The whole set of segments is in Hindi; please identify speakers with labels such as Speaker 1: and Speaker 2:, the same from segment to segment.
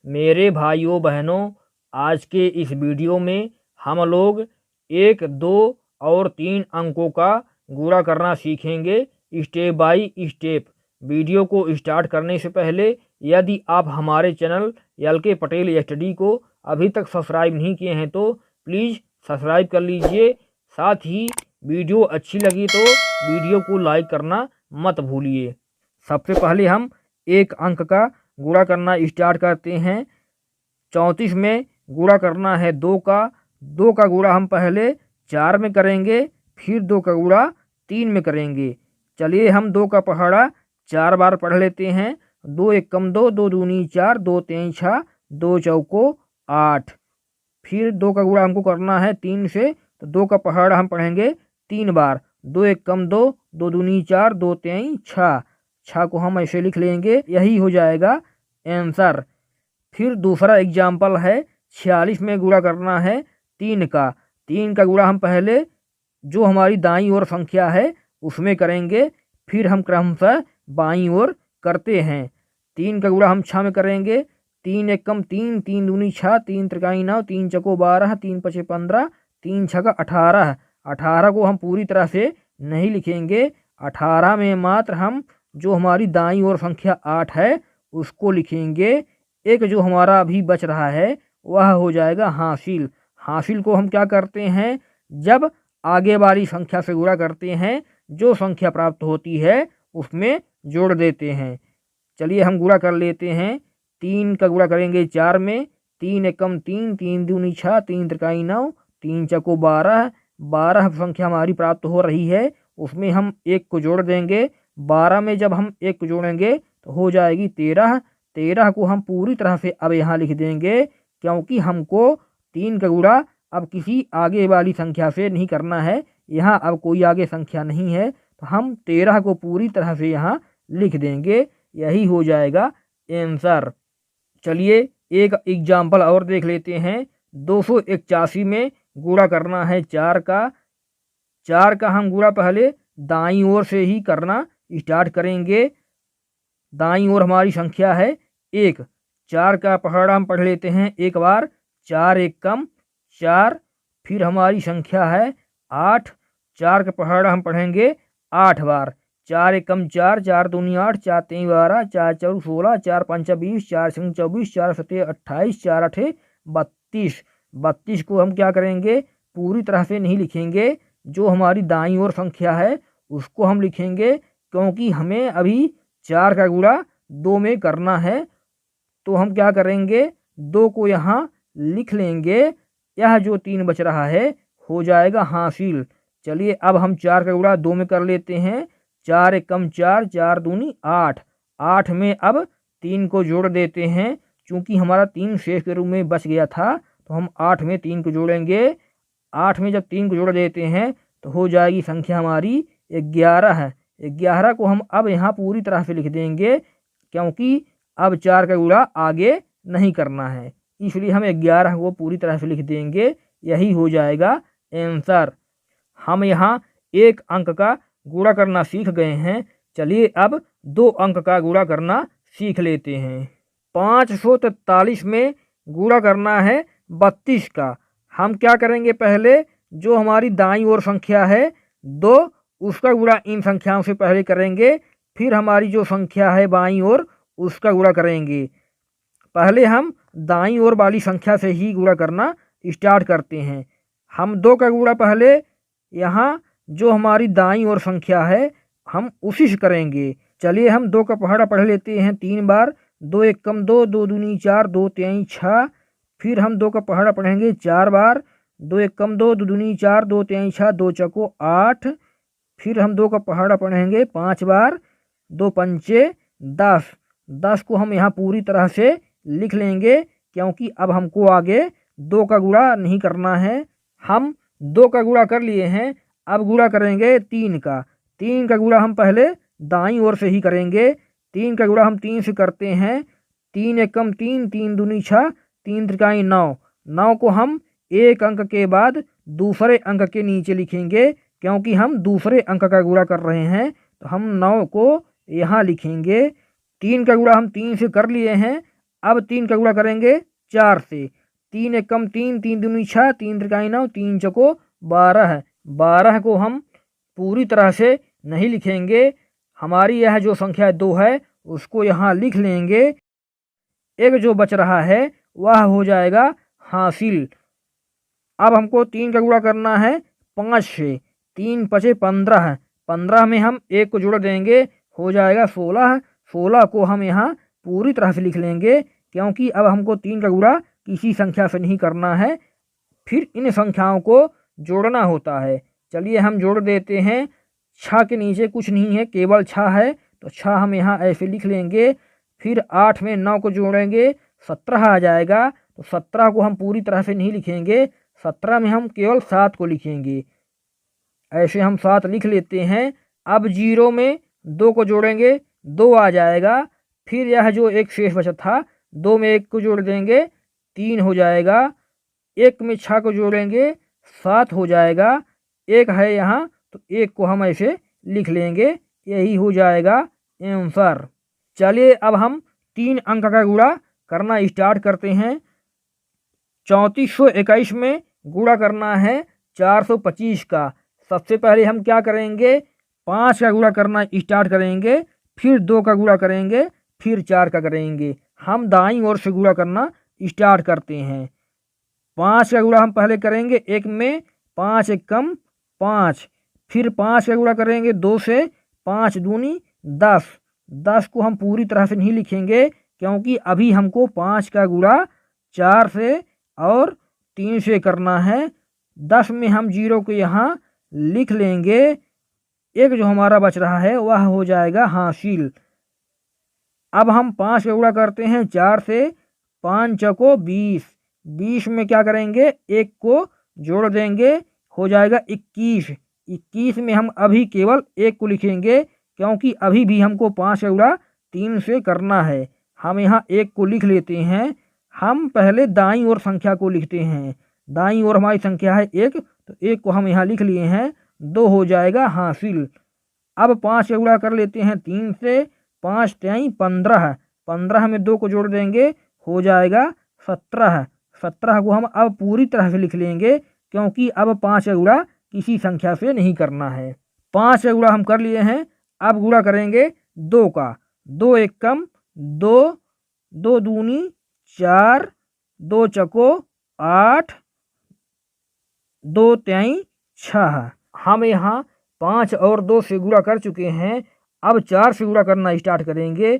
Speaker 1: मेरे भाइयों बहनों, आज के इस वीडियो में हम लोग 1, 2 और 3 अंकों का गुणा करना सीखेंगे स्टेप बाय स्टेप। वीडियो को स्टार्ट करने से पहले यदि आप हमारे चैनल LK पटेल स्टडी को अभी तक सब्सक्राइब नहीं किए हैं तो प्लीज़ सब्सक्राइब कर लीजिए। साथ ही वीडियो अच्छी लगी तो वीडियो को लाइक करना मत भूलिए। सबसे पहले हम 1 अंक का गुणा करना स्टार्ट करते हैं। 34 में गुणा करना है 2 का। 2 का गुणा हम पहले 4 में करेंगे, फिर 2 का गुणा 3 में करेंगे। चलिए हम 2 का पहाड़ा 4 बार पढ़ लेते हैं। 2 एक कम 2, 2 दूनी 4, 2 तीन 6, 2 चौको 8। फिर 2 का गुणा हमको करना है 3 से, तो 2 का पहाड़ा हम पढ़ेंगे 3 बार। 2 एक कम 2, 2 दूनी 4, 2 तीन 6। 6 को हम ऐसे लिख लेंगे, यही हो जाएगा आंसर। फिर दूसरा एग्जाम्पल है 46 में गुणा करना है 3 का। 3 का गुणा हम पहले जो हमारी दाईं ओर संख्या है उसमें करेंगे, फिर हम क्रमशः बाईं ओर करते हैं। 3 का गुणा हम 6 में करेंगे। 3 एक कम 3, 3 दूनी 6, 3 त्रिकाई 9, 3 चौको 12, 3 पचे 15, 3 छका 18। 18 को हम पूरी तरह से नहीं लिखेंगे। 18 में मात्र हम जो हमारी दाईं ओर संख्या 8 है उसको लिखेंगे। एक जो हमारा अभी बच रहा है वह हो जाएगा हासिल। हासिल को हम क्या करते हैं, जब आगे वाली संख्या से गुणा करते हैं जो संख्या प्राप्त होती है उसमें जोड़ देते हैं। चलिए हम गुणा कर लेते हैं। 3 का गुणा करेंगे 4 में। 3 एकम 3, 3 दूनी 6, 3 त्रिकाई 9, 3 चौको 12। 12 संख्या हमारी प्राप्त हो रही है, उसमें हम 1 को जोड़ देंगे। 12 में जब हम 1 को जोड़ेंगे तो हो जाएगी 13। 13 को हम पूरी तरह से अब यहाँ लिख देंगे, क्योंकि हमको 3 का गुणा अब किसी आगे वाली संख्या से नहीं करना है। यहाँ अब कोई आगे संख्या नहीं है तो हम 13 को पूरी तरह से यहाँ लिख देंगे, यही हो जाएगा आंसर। चलिए एक एग्जाम्पल और देख लेते हैं। 281 में गुणा करना है 4 का। 4 का हम गुणा पहले दाईं ओर से ही करना स्टार्ट करेंगे। दाईं ओर हमारी संख्या है 1। 4 का पहाड़ा हम पढ़ लेते हैं एक बार। 4 एक कम 4। फिर हमारी संख्या है 8। 4 का पहाड़ा हम पढ़ेंगे 8 बार। 4 एक कम 4, 4 दूनी 8, 4 तीन 12, 4 चौक 16, 4 पंचा 20, 4 छंग 24, 4 सते 28, 4 अठे 32। 32 को हम क्या करेंगे, पूरी तरह से नहीं लिखेंगे। जो हमारी दाईं ओर संख्या है उसको हम लिखेंगे, क्योंकि हमें अभी 4 का गुणा 2 में करना है। तो हम क्या करेंगे, 2 को यहाँ लिख लेंगे। यह जो 3 बच रहा है हो जाएगा हासिल। चलिए अब हम 4 का गुणा 2 में कर लेते हैं। 4 एक कम 4, 4 दूनी 8। 8 में अब 3 को जोड़ देते हैं। चूँकि हमारा 3 शेष के रूप में बच गया था तो हम 8 में 3 को जोड़ेंगे। 8 में जब 3 को जोड़ देते हैं तो हो जाएगी संख्या हमारी 11। 11 को हम अब यहाँ पूरी तरह से लिख देंगे, क्योंकि अब 4 का गुणा आगे नहीं करना है, इसलिए हम 11 को पूरी तरह से लिख देंगे, यही हो जाएगा आंसर। हम यहाँ 1 अंक का गुणा करना सीख गए हैं। चलिए अब 2 अंक का गुणा करना सीख लेते हैं। 543 में गुणा करना है 32 का। हम क्या करेंगे, पहले जो हमारी दाईं ओर संख्या है 2 उसका गुणा इन संख्याओं से पहले करेंगे, फिर हमारी जो संख्या है बाईं ओर उसका गुणा करेंगे। पहले हम दाईं ओर वाली संख्या से ही गुणा करना स्टार्ट करते हैं। हम 2 का गुणा पहले यहाँ जो हमारी दाईं ओर संख्या है हम उसी से करेंगे। चलिए हम 2 का पहाड़ा पढ़ लेते हैं 3 बार। 2 एक कम 2, 2 दूनी 4, 2 तीन 6। फिर हम 2 का पहाड़ा पढ़ेंगे 4 बार। 2 एक कम 2, 2 दूनी 4, 2 तीन 6, 2 चौको 8। फिर हम 2 का पहाड़ा पढ़ेंगे 5 बार। 2 पंचे 10। 10 को हम यहाँ पूरी तरह से लिख लेंगे, क्योंकि अब हमको आगे 2 का गुणा नहीं करना है। हम 2 का गुणा कर लिए हैं, अब गुणा करेंगे 3 का। 3 का गुणा हम पहले दाईं ओर से ही करेंगे। 3 का गुणा हम 3 से करते हैं। 3 एक कम 3, 3 दूनी 6, 3 त्रिकाई 9। 9 को हम 1 अंक के बाद दूसरे अंक के नीचे लिखेंगे, क्योंकि हम दूसरे अंक का गुणा कर रहे हैं, तो हम 9 को यहाँ लिखेंगे। 3 का गुणा हम 3 से कर लिए हैं, अब 3 का गुणा करेंगे 4 से। 3 एक कम 3, 3 दूनी 6, 3 त्रिकाई 9, 3 चौको 12। 12 को हम पूरी तरह से नहीं लिखेंगे। हमारी यह जो संख्या 2 है उसको यहाँ लिख लेंगे। एक जो बच रहा है वह हो जाएगा हासिल। अब हमको 3 का गुणा करना है 5 से। 3 पचे 15, 15 में हम 1 को जोड़ देंगे, हो जाएगा 16। 16 को हम यहाँ पूरी तरह से लिख लेंगे, क्योंकि अब हमको 3 का गुणा किसी संख्या से नहीं करना है, फिर इन संख्याओं को जोड़ना होता है। चलिए हम जोड़ देते हैं। 6 के नीचे कुछ नहीं है, केवल 6 है, तो 6 हम यहाँ ऐसे लिख लेंगे। फिर 8 में 9 को जोड़ेंगे, 17 आ जाएगा। तो 17 को हम पूरी तरह से नहीं लिखेंगे, 17 में हम केवल 7 को लिखेंगे। ऐसे हम 7 लिख लेते हैं। अब 0 में 2 को जोड़ेंगे, 2 आ जाएगा। फिर यह जो एक शेष बचा था, 2 में 1 को जोड़ देंगे, 3 हो जाएगा। 1 में 6 को जोड़ेंगे, 7 हो जाएगा। 1 है यहाँ, तो 1 को हम ऐसे लिख लेंगे, यही हो जाएगा आंसर। चलिए अब हम 3 अंक का गुणा करना स्टार्ट करते हैं। 3421 में गुणा करना है 425 का। सबसे पहले हम क्या करेंगे, 5 का गुणा करना स्टार्ट करेंगे, फिर 2 का गुणा करेंगे, फिर 4 का करेंगे। हम दाईं ओर से गुणा करना स्टार्ट करते हैं। 5 का गुणा हम पहले करेंगे 1 में, 5 एक कम 5। फिर 5 का गुणा करेंगे 2 से, 5 दूनी 10। 10 को हम पूरी तरह से नहीं लिखेंगे, क्योंकि अभी हमको 5 का गुणा 4 से और 3 से करना है। 10 में हम 0 को यहाँ लिख लेंगे। एक जो हमारा बच रहा है वह हो जाएगा हासिल। अब हम 5 का गुणा करते हैं 4 से। 5 चौको 20। 20 में क्या करेंगे, 1 को जोड़ देंगे, हो जाएगा 21। 21 में हम अभी केवल 1 को लिखेंगे, क्योंकि अभी भी हमको 5 का गुणा 3 से करना है। हम यहाँ 1 को लिख लेते हैं। हम पहले दाईं ओर संख्या को लिखते हैं। दाईं ओर हमारी संख्या है 1, तो 1 को हम यहाँ लिख लिए हैं, 2 हो जाएगा हासिल। अब 5 का गुणा कर लेते हैं 3 से। 5 3 15। 15 में 2 को जोड़ देंगे, हो जाएगा 17। 17 को हम अब पूरी तरह से लिख लेंगे, क्योंकि अब 5 का गुणा किसी संख्या से नहीं करना है। 5 का गुणा हम कर लिए हैं। अब गुणा करेंगे 2 का। 2 एक कम 2, 2 दूनी 4, 2 चको 8, 2 त्याई 6। हम यहाँ 5 और 2 से गुणा कर चुके हैं। अब 4 से गुणा करना स्टार्ट करेंगे।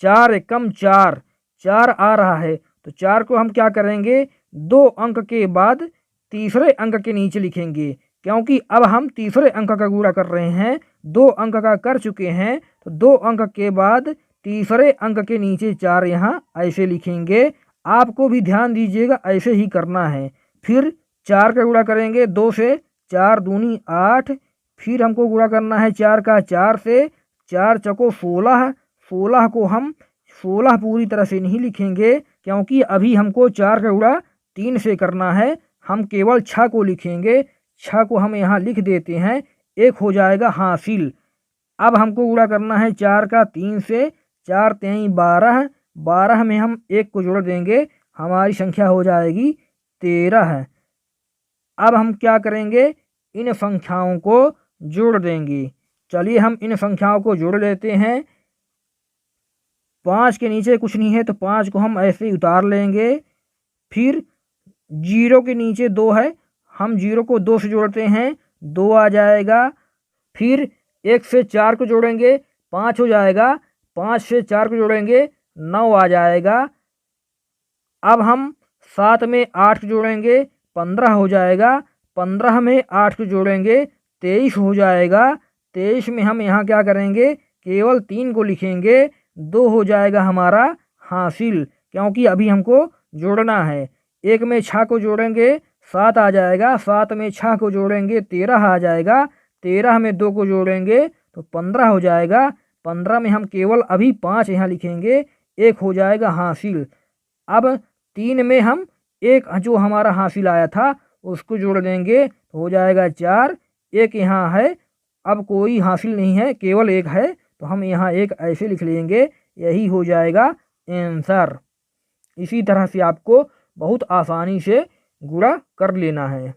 Speaker 1: 4 एक कम 4, 4 आ रहा है, तो 4 को हम क्या करेंगे, 2 अंक के बाद तीसरे अंक के नीचे लिखेंगे, क्योंकि अब हम तीसरे अंक का गुणा कर रहे हैं। 2 अंक का कर चुके हैं, तो 2 अंक के बाद तीसरे अंक के नीचे 4 यहाँ ऐसे लिखेंगे। आपको भी ध्यान दीजिएगा, ऐसे ही करना है। फिर 4 का गुणा करेंगे 2 से। 4 दूनी 8। फिर हमको गुणा करना है 4 का 4 से। 4 चौको 16। 16 को हम 16 पूरी तरह से नहीं लिखेंगे, क्योंकि अभी हमको 4 का गुणा 3 से करना है। हम केवल 6 को लिखेंगे। 6 को हम यहाँ लिख देते हैं, 1 हो जाएगा हासिल। अब हमको गुणा करना है 4 का 3 से। 4 3 12। 12 में हम 1 को जोड़ देंगे, हमारी संख्या हो जाएगी 13। अब हम क्या करेंगे, इन संख्याओं को जोड़ देंगे। चलिए हम इन संख्याओं को जोड़ लेते हैं। 5 के नीचे कुछ नहीं है, तो 5 को हम ऐसे ही उतार लेंगे। फिर 0 के नीचे 2 है, हम 0 को 2 से जोड़ते हैं, 2 आ जाएगा। फिर 1 से 4 को जोड़ेंगे, 5 हो जाएगा। 5 से 4 को जोड़ेंगे, 9 आ जाएगा। अब हम 7 में 8 जोड़ेंगे, 15 हो जाएगा। 15 में 8 को जोड़ेंगे, 23 हो जाएगा। 23 में हम यहाँ क्या करेंगे, केवल 3 को लिखेंगे, 2 हो जाएगा हमारा हासिल, क्योंकि अभी हमको जोड़ना है। 1 में 6 को जोड़ेंगे, 7 आ जाएगा। 7 में 6 को जोड़ेंगे, 13 आ जाएगा। 13 में 2 को जोड़ेंगे, तो 15 हो जाएगा। 15 में हम केवल अभी 5 यहाँ लिखेंगे, 1 हो जाएगा हासिल। अब 3 में हम 1 जो हमारा हासिल आया था उसको जोड़ देंगे, तो हो जाएगा 4। 1 यहाँ है, अब कोई हासिल नहीं है, केवल 1 है, तो हम यहाँ 1 ऐसे लिख लेंगे, यही हो जाएगा आंसर। इसी तरह से आपको बहुत आसानी से गुणा कर लेना है।